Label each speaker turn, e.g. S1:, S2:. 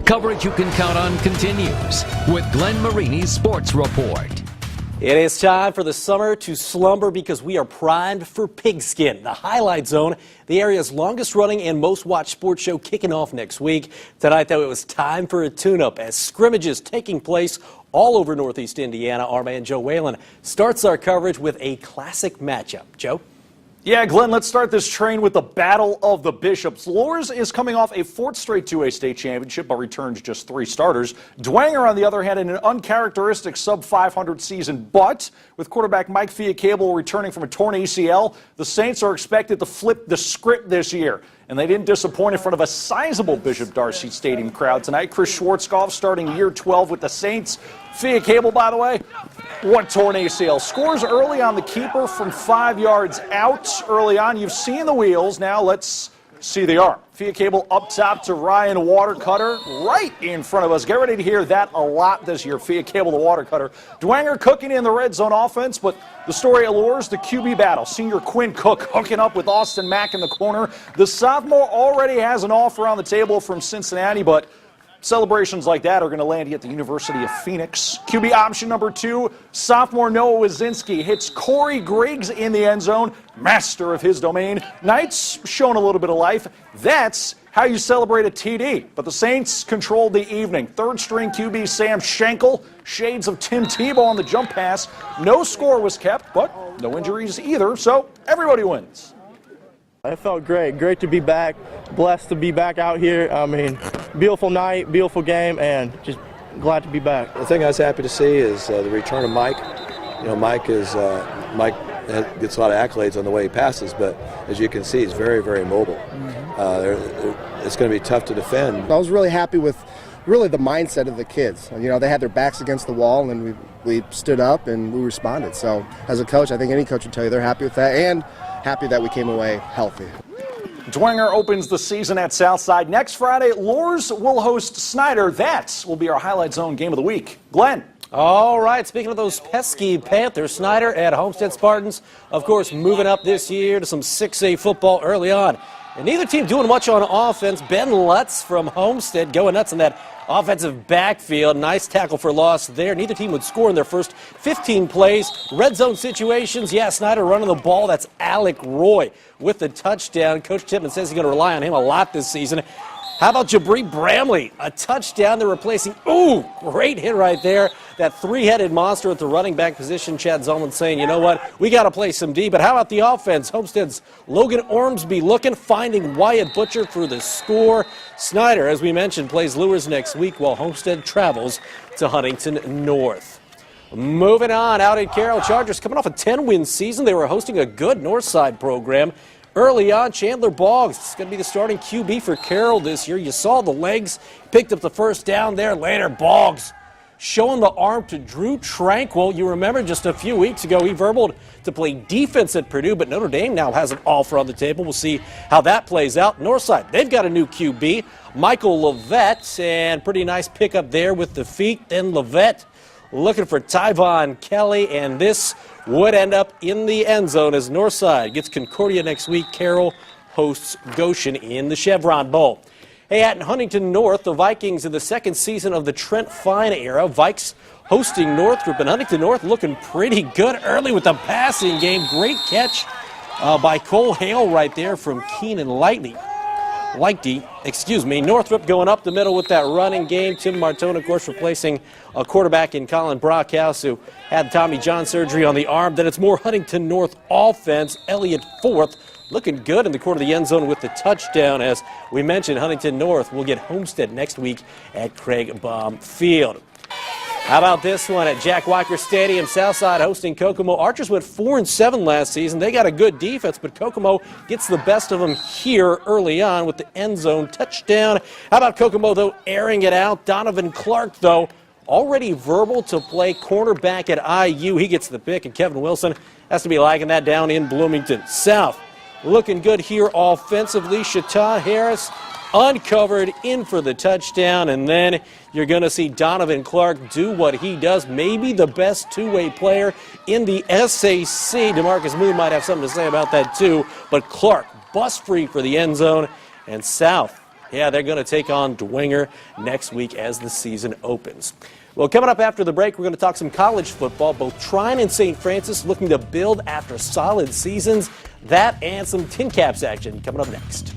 S1: Coverage you can count on continues with Glenn Marini's Sports Report.
S2: It is time for the summer to slumber because we are primed for Pigskin, the Highlight Zone, the area's longest running and most watched sports show, kicking off next week. Tonight, though, it was time for a tune-up as scrimmages taking place all over Northeast Indiana. Our man Joe Whalen starts our coverage with a classic matchup. Joe?
S3: Yeah, Glenn, let's start this train with the Battle of the Bishops. Loras is coming off a fourth straight 2A state championship, but returns just 3 starters. Dwenger, on the other hand, in an uncharacteristic sub-500 season, but with quarterback Mike Fiacable returning from a torn ACL, the Saints are expected to flip the script this year. And they didn't disappoint in front of a sizable Bishop Darcy Stadium crowd tonight. Chris Schwarzkopf starting year 12 with the Saints. Fiacable, by the way, what torn ACL. Scores early on the keeper from 5 yards out early on. You've seen the wheels. Now let's see the arm. Fiacable up top to Ryan Watercutter right in front of us. Get ready to hear that a lot this year. Fiacable the Watercutter. Dwenger cooking in the red zone offense, but the story allures the QB battle. Senior Quinn Cook hooking up with Austin Mack in the corner. The sophomore already has an offer on the table from Cincinnati, but celebrations like that are going to land you at the University of Phoenix. QB option number 2, sophomore Noah Wazinski hits Corey Griggs in the end zone, master of his domain. Knights showing a little bit of life. That's how you celebrate a TD. But the Saints controlled the evening. Third string QB Sam Schenkel, shades of Tim Tebow on the jump pass. No score was kept, but no injuries either, so everybody wins.
S4: It felt great. Great to be back. Blessed to be back out here. I mean, beautiful night, beautiful game, and just glad to be back.
S5: The thing I was happy to see is the return of Mike. You know, Mike gets a lot of accolades on the way he passes, but as you can see, he's very, very mobile. It's going to be tough to defend.
S6: I was really happy with really the mindset of the kids. You know, they had their backs against the wall, and we stood up and we responded. So as a coach, I think any coach would tell you they're happy with that, and happy that we came away healthy.
S3: Dwenger opens the season at Southside. Next Friday, Loras will host Schneider. That will be our Highlight Zone game of the week. Glenn.
S2: All right, speaking of those pesky Panthers, Schneider at Homestead Spartans, of course, moving up this year to some 6A football early on. And neither team doing much on offense. Ben Lutz from Homestead going nuts in that offensive backfield. Nice tackle for loss there. Neither team would score in their first 15 plays. Red zone situations, yeah, Schneider running the ball. That's Alec Roy with the touchdown. Coach Tippmann says he's going to rely on him a lot this season. How about Jabri Bramley? A touchdown. They're replacing, great hit right there. That three-headed monster at the running back position. Chad Zolman saying, you know what, we got to play some D. But how about the offense? Homestead's Logan Ormsby looking, finding Wyatt Butcher for the score. Schneider, as we mentioned, plays Lures next week while Homestead travels to Huntington North. Moving on, out in Carroll, Chargers coming off a 10-win season. They were hosting a good Northside program. Early on, Chandler Boggs is going to be the starting QB for Carroll this year. You saw the legs, picked up the first down there. Later, Boggs showing the arm to Drew Tranquil. You remember just a few weeks ago, he verbaled to play defense at Purdue, but Notre Dame now has an offer on the table. We'll see how that plays out. Northside, they've got a new QB, Michael Levette, and pretty nice pickup there with the feet. Then Levette looking for Tyvon Kelly, and this would end up in the end zone as Northside gets Concordia next week. Carroll hosts Goshen in the Chevron Bowl. Hey, at Huntington North, the Vikings in the second season of the Trent Fine era. Vikes hosting Northrop, and Huntington North looking pretty good early with the passing game. Great catch by Cole Hale right there from Keenan Lighty. Northrop going up the middle with that running game. Tim Martone, of course, replacing a quarterback in Colin Brockhouse, who had Tommy John surgery on the arm. Then it's more Huntington North offense. Elliott Forth looking good in the corner of the end zone with the touchdown. As we mentioned, Huntington North will get Homestead next week at Craig Baum Field. How about this one at Jack Weicker Stadium? Southside hosting Kokomo. Archers went 4-7 last season. They got a good defense, but Kokomo gets the best of them here early on with the end zone touchdown. How about Kokomo, though, airing it out? Donovan Clark, though, already verbal to play cornerback at IU. He gets the pick, and Kevin Wilson has to be liking that down in Bloomington South. Looking good here offensively. Shata Harris uncovered in for the touchdown, and then you're going to see Donovan Clark do what he does, maybe the best two-way player in the SAC. DeMarcus Moon might have something to say about that too, but Clark bust free for the end zone, and South Yeah, they're going to take on Dwenger next week as the season opens. Well, coming up after the break, we're going to talk some college football. Both Trine and St. Francis looking to build after solid seasons. That and some tin caps action coming up next.